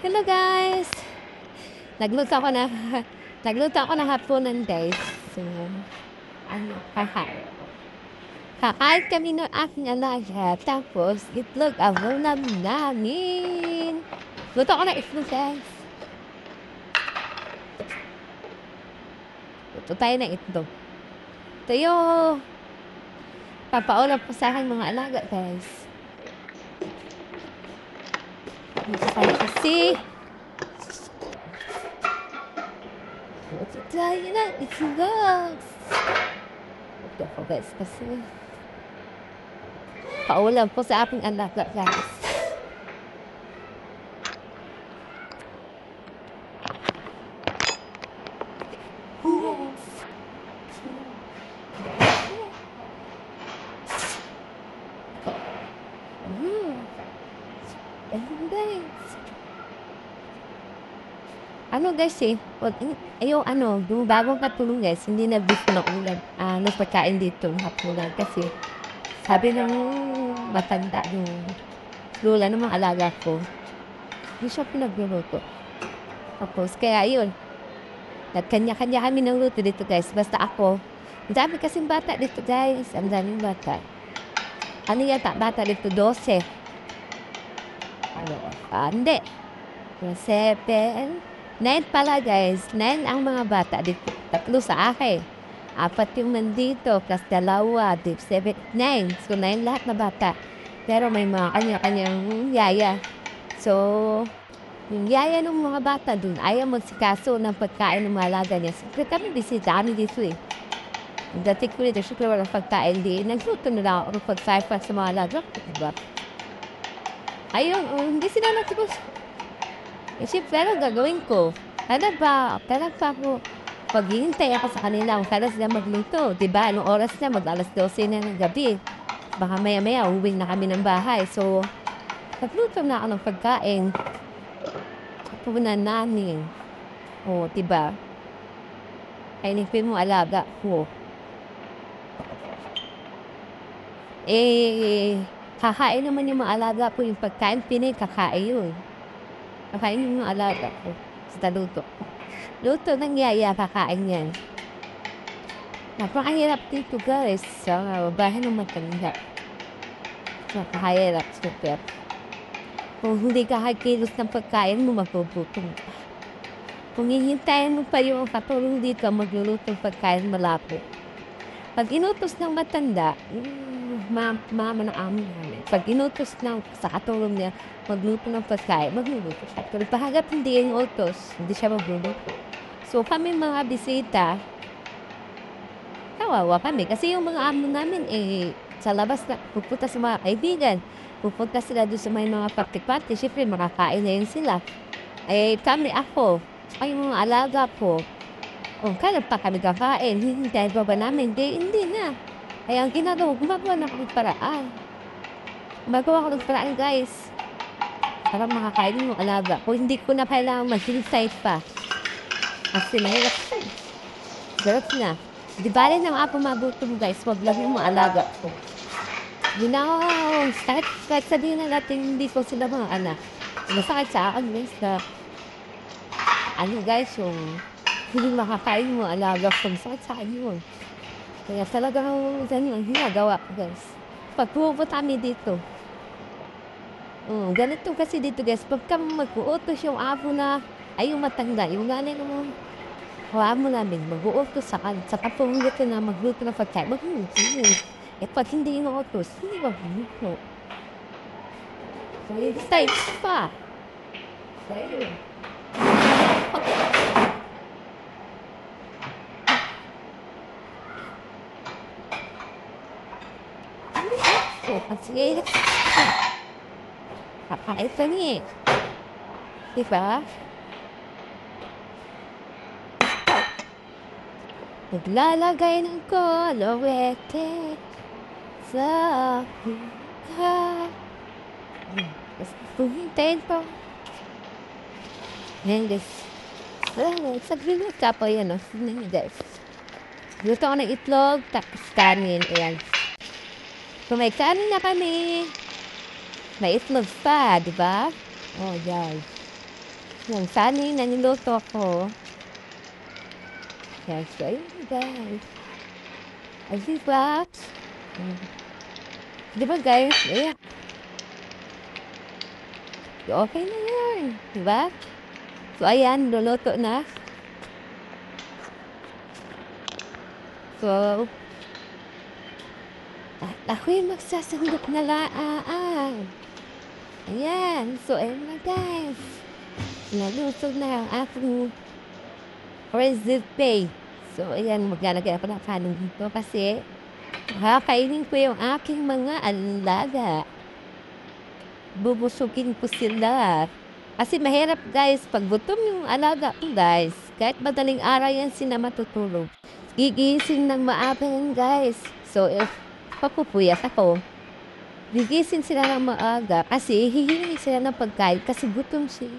Hello guys! Nagluto ako na nagluto ako ng hapunan guys. So, kakain kami ng aking alaga. Tapos, itlog ang ulam namin. Luto ako ng itlog guys. Luto tayo ng itlog. Ito yung papaulam ko sa aking mga alaga guys. Luto tayo kasi luto tayo ng itlog. Luto ako guys kasi paulam po sa aking alaga guys. Ano guys yung bagong katulong guys, hindi na beef na ulam, nagpagkain dito hapunan kasi sabi ng matanda yung lula ng mga alaga ko, hindi siya pinagluluto. Tapos kaya yun, nagkanya-kanya kami ng luto dito guys, basta ako, ang dami kasing bata dito guys, ang daming bata. Ano yata, bata dito 12. Hindi. 7, 9 pala guys. 9 ang mga bata dito. 3 sa akin. 4 yung nandito. Plus 2. 7, 9. So 9 lahat na bata. Pero may mga kanya-kanyang yaya. So, yung yaya ng mga bata dun, ayaw magsikaso ng pagkain ng mga alaga niya. Siyempre kami bisita kami dito eh. Dati ko nito, siyempre walang pagkain din. Nagluto na lang ako pagkain pa sa mga alaga. Diba? Ayun, hindi sila natapos. Pero gagawin ko. Kailan pa ako paghihintay ako sa kanila kung kailan sila magluto. Diba? Anong oras na? Mag-alas 12 na ng gabi. Baka maya-maya, uwing na kami ng bahay. So, nagluto na ako ng pagkain. Kapunan namin. Diba? Kainipin mo alaga ko. Kakain naman yung mga alaga ko. Yung pagkain, kakain yun. Kakain yung mga alaga ko. Sa luto. Luto ng yaya, kakain yan. Napakahirap dito guys. Sa bahay ng matanda. Napakahirap. Super. Kung hindi ka kilos ng pagkain mo, magugutom ka. Kung hihintayin mo pa yung katulong dito, magluluto ng pagkain malabo. Pag inutos ng matanda, mama ng amin namin. Pag inutos sa katulong niya, magluto ng pagkain, magluluto siya. Pero pahagat hindi yung utos, hindi siya magluluto. So kami mga bisita, kawawa kami. Kasi yung mga amo namin, sa labas na, pupunta sa mga kaibigan. Pupunta sila doon sa may mga party-party. Siyempre, makakain na yun sila. Kami, ako, yung mga alaga ko, kailan pa kami kakain? Hintayin pa ba namin? Hindi na. Kaya ang gumagawa na ako ng paraan. Gumagawa ako ng paraan, guys. Para makakain yung alaga. Kung hindi ko na kailangan mag-inside pa. Kasi mahirap. Sarap na. Di ba rin ang ako magutom, guys? Wag lang yung mga alaga ko. Kahit sabihin na natin hindi ko sila mga anak. Masakit sa akin, guys, na guys, yung hindi makakain mo alaga ko. Masakit sa akin yun. Kaya talagang ganun ang ginagawa ko, guys. Pagpupunta kami dito. Ganito kasi dito, guys. Pagka mag-uutos yung amo na, yung matanda, yung nanay naman, amo namin, mag-uutos sa kapunglit na magluto ng pagkain. Magluto. Pag hindi yung utos, hindi magluto. So, stay pa. Stay. Kasi, kakain pa niya. Diba? Naglalagay ng kolorete sa buka. Puhintayin pa. Yan guys. Saglit ka pa yan. Guys. Luto ko ng itlog. Tapos kanin. Ayan. Kung may kanin na kami, may itlog pa, di ba? Guys. ng saning na niluto ko. Yan, so ayun guys. Ay, diba? Diba guys? Ayan. Okay na yan. Diba? So ayan, luluto na. So, at ako'y magsasandok na laang. Ayan. So, ayun na guys. Naluto na ang aking recipe. So, ayan. Maglalagay ako ng kanin dito kasi kakainin ko yung aking mga alaga. Bubusugin ko sila. Kasi mahirap guys. Pag gutom yung alaga ko guys. Kahit madaling araw yan sila matutulog. Gigising ng maaga yan guys. So, if papupuyat ako, gigising sila ng maaga kasi hihingi sila ng pagkain kasi gutom sila.